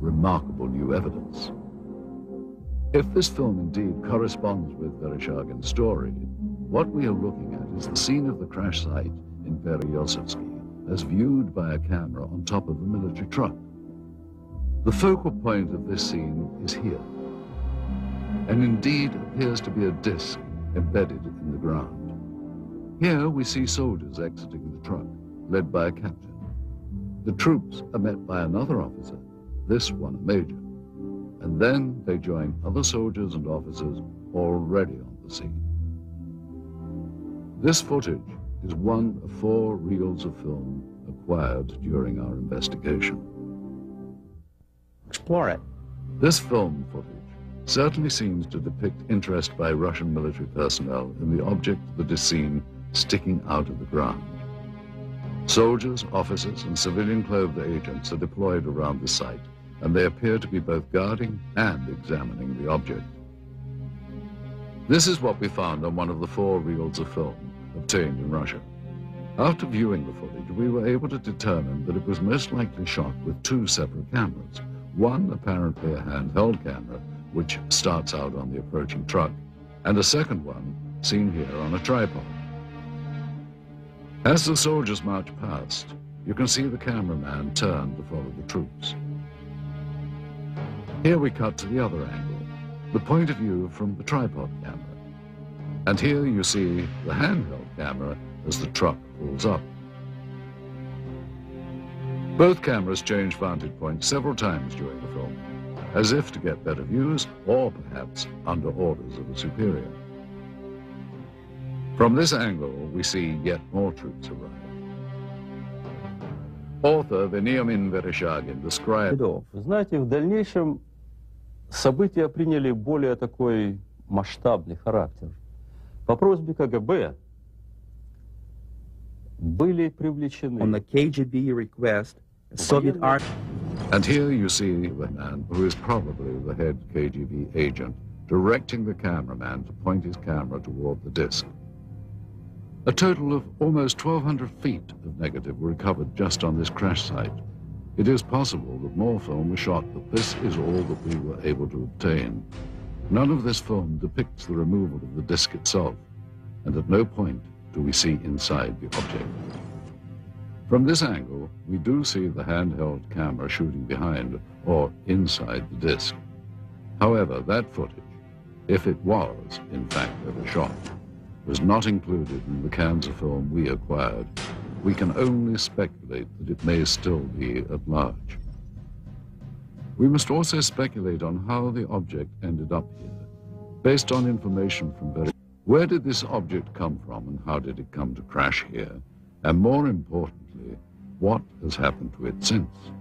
remarkable new evidence. If this film indeed corresponds with Vereshchagin's story, what we are looking at is the scene of the crash site in Pereyaslawski as viewed by a camera on top of a military truck. The focal point of this scene is here, and indeed appears to be a disc embedded in the ground. Here we see soldiers exiting the truck, led by a captain. The troops are met by another officer, this one a major, and then they join other soldiers and officers already on the scene. This footage is one of 4 reels of film acquired during our investigation. Explore it. This film footage certainly seems to depict interest by Russian military personnel in the object that is seen sticking out of the ground. Soldiers, officers, and civilian-clothed agents are deployed around the site, and they appear to be both guarding and examining the object. This is what we found on one of the 4 reels of film obtained in Russia. After viewing the footage, we were able to determine that it was most likely shot with 2 separate cameras. One apparently a handheld camera, which starts out on the approaching truck, and a second one seen here on a tripod. As the soldiers march past, you can see the cameraman turn to follow the troops. Here we cut to the other angle, the point of view from the tripod camera. And here you see the handheld camera as the truck pulls up. Both cameras change vantage points several times during the film, as if to get better views or perhaps under orders of a superior. From this angle, we see yet more troops arrive. Author Veniamin Vereshchagin described... Вы знаете, в дальнейшем события приняли более такой масштабный характер. По просьбе КГБ были привлечены... On the KGB request, Soviet army... And here you see the man who is probably the head KGB agent directing the cameraman to point his camera toward the disc. A total of almost 1,200 feet of negative were recovered just on this crash site. It is possible that more film was shot, but this is all that we were able to obtain. None of this film depicts the removal of the disc itself, and at no point do we see inside the object. From this angle, we do see the handheld camera shooting behind or inside the disc. However, that footage, if it was in fact ever shot, was not included in the cans of film we acquired. We can only speculate that it may still be at large. We must also speculate on how the object ended up here, based on information from where did this object come from and how did it come to crash here? And more importantly, what has happened to it since?